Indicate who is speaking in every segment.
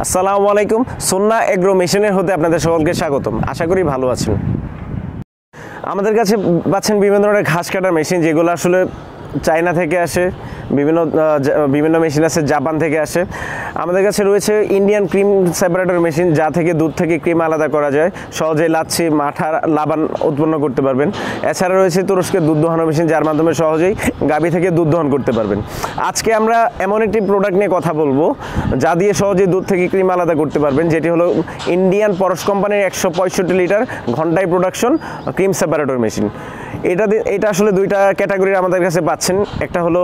Speaker 1: আসসালামু আলাইকুম। সুন্নাহ এগ্রো মেশিনের হতে আপনাদের সকলকে স্বাগতম। আশা করি ভালো আছেন। আমাদের কাছে পাচ্ছেন বিভিন্ন ধরনের ঘাস কাটার মেশিন, যেগুলো আসলে চায়না থেকে আসে। বিভিন্ন মেশিন আছে জাপান থেকে আসে। আমাদের কাছে রয়েছে ইন্ডিয়ান ক্রিম সেপারেটর মেশিন, যা থেকে দুধ থেকে ক্রিম আলাদা করা যায়। সহজেই লাচ্ছি, মাঠা, লাবান উৎপন্ন করতে পারবেন। এছাড়া রয়েছে তুরস্কের দুধ দোহানো মেশিন, যার মাধ্যমে সহজেই গাভী থেকে দুধ দহন করতে পারবেন। আজকে আমরা এমন একটি প্রোডাক্ট নিয়ে কথা বলবো, যা দিয়ে সহজেই দুধ থেকে ক্রিম আলাদা করতে পারবেন, যেটি হলো ইন্ডিয়ান পরশ কোম্পানির 165 লিটার ঘন্টায় প্রোডাকশন ক্রিম সেপারেটর মেশিন। এটা আসলে দুইটা ক্যাটাগরির আমাদের কাছে পাচ্ছেন। একটা হলো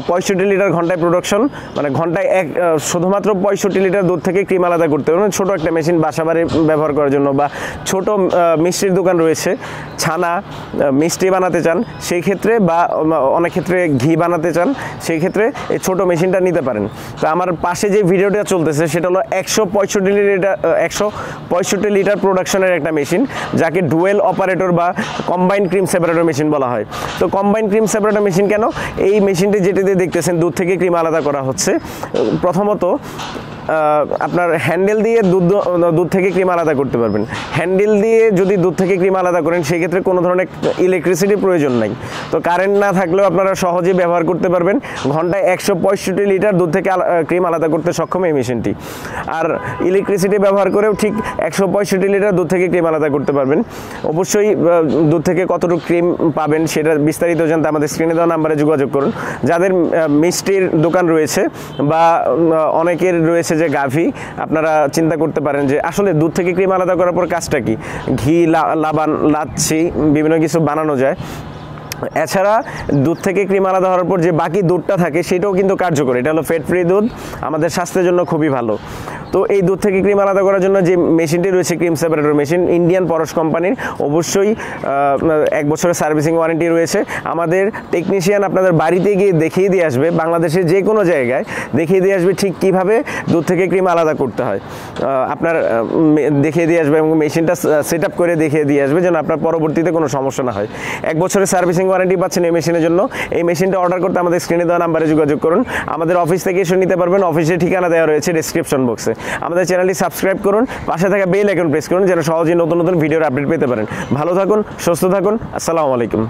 Speaker 1: 65 লিটার ঘন্টায় প্রোডাকশন, মানে ঘন্টায় শুধুমাত্র 65 লিটার দুধ থেকে ক্রিম আলাদা করতে পারবেন। ছোটো একটা মেশিন বাসাবাড়ি ব্যবহার করার জন্য, বা ছোট মিষ্টির দোকান রয়েছে, ছানা মিষ্টি বানাতে চান সেই ক্ষেত্রে, বা অনেক ক্ষেত্রে ঘি বানাতে চান সেই ক্ষেত্রে এই ছোটো মেশিনটা নিতে পারেন। তো আমার পাশে যে ভিডিওটা চলতেছে সেটা হলো 165 লিটার প্রোডাকশনের একটা মেশিন, যাকে ডুয়েল অপারেটর বা কম্বাইন ক্রিম সেপারেটর মেশিন বলা হয়। তো কম্বাইন ক্রিম সেপারেটর মেশিন কেন? এই মেশিনটি যেটিতে দেখতেছেন দুধ থেকে ক্রিম আলাদা করা হচ্ছে, প্রথমত আপনার হ্যান্ডেল দিয়ে দুধ থেকে ক্রিম আলাদা করতে পারবেন। হ্যান্ডেল দিয়ে যদি দুধ থেকে ক্রিম আলাদা করেন, সেই ক্ষেত্রে কোনো ধরনের ইলেকট্রিসিটির প্রয়োজন নাই। তো কারেন্ট না থাকলেও আপনারা সহজেই ব্যবহার করতে পারবেন। ঘন্টায় 165 লিটার দুধ থেকে ক্রিম আলাদা করতে সক্ষম এই মেশিনটি। আর ইলেকট্রিসিটি ব্যবহার করেও ঠিক 165 লিটার দুধ থেকে ক্রিম আলাদা করতে পারবেন। অবশ্যই দুধ থেকে কতটুকু ক্রিম পাবেন সেটা বিস্তারিত জানতে আমাদের স্ক্রিনে দেওয়া নাম্বারে যোগাযোগ করুন। যাদের মিষ্টির দোকান রয়েছে বা অনেকের রয়েছে যে গাভী, আপনারা চিন্তা করতে পারেন যে আসলে দুধ থেকে ক্রিম আলাদা করার পর কাজটা কি। ঘি, লাবান, লাচ্ছি বিভিন্ন কিছু বানানো যায়। এছাড়া দুধ থেকে ক্রিম আলাদা হওয়ার পর যে বাকি দুধটা থাকে সেটাও কিন্তু কার্যকর। এটা হলো ফ্যাট ফ্রি দুধ, আমাদের স্বাস্থ্যের জন্য খুবই ভালো। তো এই দুধ থেকে ক্রিম আলাদা করার জন্য যে মেশিনটি রয়েছে ক্রিম সেপারেটর মেশিন, ইন্ডিয়ান পরশ কোম্পানির, অবশ্যই 1 বছরের সার্ভিসিং ওয়ারেন্টি রয়েছে। আমাদের টেকনিশিয়ান আপনাদের বাড়িতে গিয়ে দেখিয়ে দিয়ে আসবে, বাংলাদেশের যে কোনো জায়গায় দেখিয়ে দিয়ে আসবে ঠিক কীভাবে দুধ থেকে ক্রিম আলাদা করতে হয়। আপনার দেখিয়ে দিয়ে আসবে এবং মেশিনটা সেট আপ করে দেখিয়ে দিয়ে আসবে, যেন আপনার পরবর্তীতে কোনো সমস্যা না হয়। 1 বছরের সার্ভিসিং ওয়ারেন্টি পাচ্ছেন এই মেশিনের জন্য। এই মেশিনটা অর্ডার করতে আমাদের স্ক্রিনে দেওয়া নাম্বারে যোগাযোগ করুন। আমাদের অফিস থেকে এসে নিতে পারবেন। অফিসের ঠিকানা দেওয়া রয়েছে ডেসক্রিপশন বক্সে। আমাদের চ্যানেলটি সাবস্ক্রাইব করুন, পাশে থাকা বেল আইকন প্রেস করুন, যেন সহজেই নতুন নতুন ভিডিওর আপডেট পেতে পারেন। ভালো থাকুন, সুস্থ থাকুন। আসসালামু আলাইকুম।